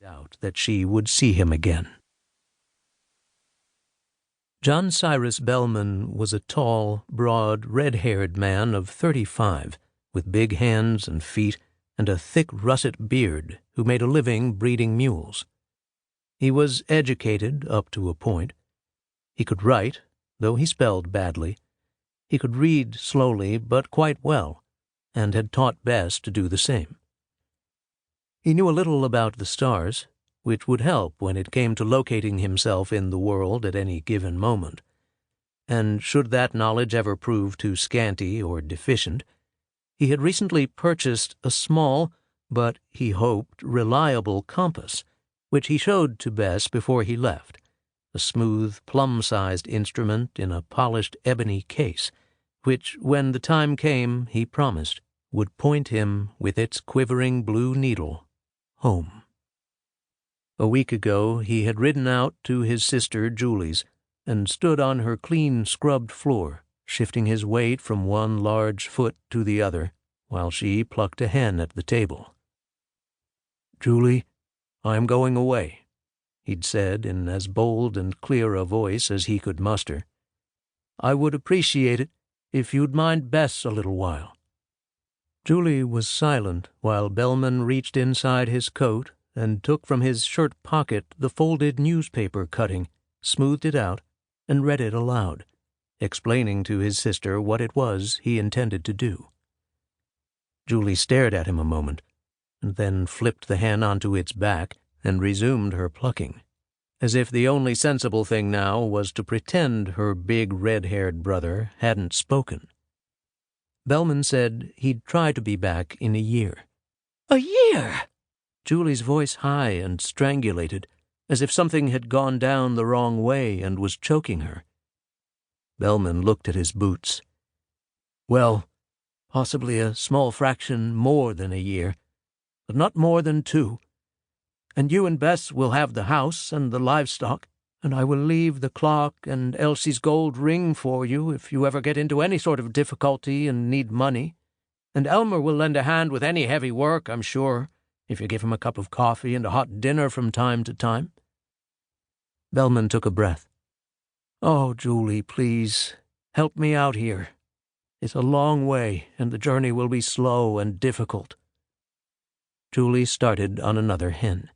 doubt that she would see him again. John Cyrus Bellman was a tall, broad, red-haired man of 35, with big hands and feet and a thick russet beard, who made a living breeding mules. He was educated up to a point. He could write, though he spelled badly. He could read slowly but quite well, and had taught Bess to do the same. He knew a little about the stars, which would help when it came to locating himself in the world at any given moment. And should that knowledge ever prove too scanty or deficient, he had recently purchased a small, but, he hoped, reliable compass, which he showed to Bess before he left, a smooth, plum-sized instrument in a polished ebony case, which, when the time came, he promised, would point him, with its quivering blue needle, home. A week ago he had ridden out to his sister Julie's and stood on her clean scrubbed floor, shifting his weight from one large foot to the other, while she plucked a hen at the table. "Julie, I am going away," he'd said in as bold and clear a voice as he could muster. "I would appreciate it if you'd mind Bess a little while." Julie was silent while Bellman reached inside his coat and took from his shirt pocket the folded newspaper cutting, smoothed it out, and read it aloud, explaining to his sister what it was he intended to do. Julie stared at him a moment, and then flipped the hen onto its back and resumed her plucking, as if the only sensible thing now was to pretend her big red-haired brother hadn't spoken. Bellman said he'd try to be back in a year. "A year!" Julie's voice high and strangulated, as if something had gone down the wrong way and was choking her. Bellman looked at his boots. "Well, possibly a small fraction more than a year, but not more than 2. And you and Bess will have the house and the livestock, and I will leave the clock and Elsie's gold ring for you if you ever get into any sort of difficulty and need money. And Elmer will lend a hand with any heavy work, I'm sure, if you give him a cup of coffee and a hot dinner from time to time." Bellman took a breath. "Oh, Julie, please, help me out here. It's a long way, and the journey will be slow and difficult." Julie started on another hen.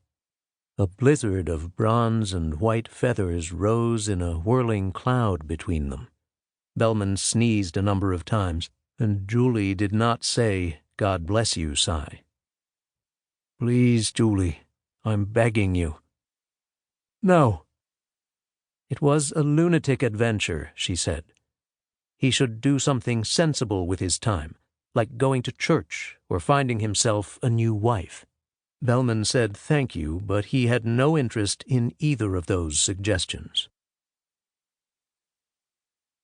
A blizzard of bronze and white feathers rose in a whirling cloud between them. Bellman sneezed a number of times, and Julie did not say, "God bless you, Cy." "Please, Julie, I'm begging you." "No." It was a lunatic adventure, she said. He should do something sensible with his time, like going to church or finding himself a new wife. Bellman said thank you, but he had no interest in either of those suggestions.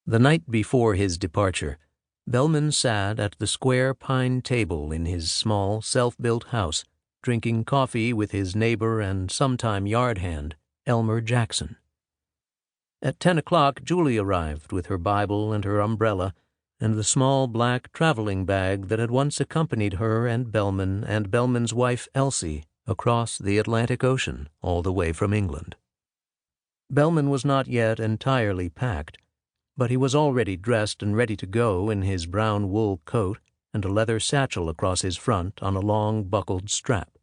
The night before his departure, Bellman sat at the square pine table in his small, self-built house, drinking coffee with his neighbor and sometime yard hand, Elmer Jackson. At 10 o'clock, Julie arrived with her Bible and her umbrella and the small black traveling bag that had once accompanied her and Bellman's wife Elsie across the Atlantic Ocean all the way from England. Bellman was not yet entirely packed, but he was already dressed and ready to go in his brown wool coat and a leather satchel across his front on a long buckled strap.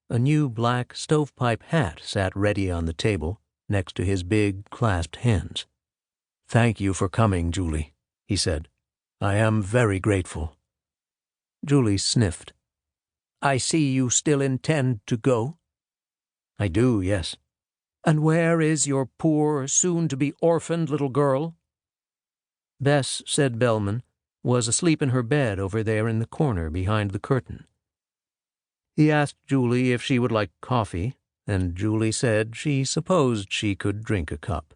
A new black stovepipe hat sat ready on the table next to his big clasped hands. "Thank you for coming, Julie," he said. "I am very grateful." Julie sniffed. "I see you still intend to go?" "I do, yes." "And where is your poor, soon-to-be orphaned little girl?" Bess, said Bellman, was asleep in her bed over there in the corner behind the curtain. He asked Julie if she would like coffee, and Julie said she supposed she could drink a cup.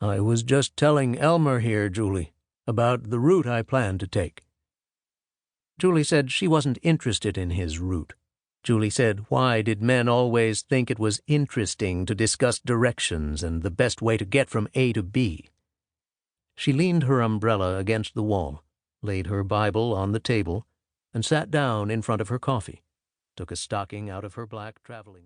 "I was just telling Elmer here, Julie, about the route I plan to take." Julie said she wasn't interested in his route. Julie said, why did men always think it was interesting to discuss directions and the best way to get from A to B? She leaned her umbrella against the wall, laid her Bible on the table, and sat down in front of her coffee. took a stocking out of her black traveling bag.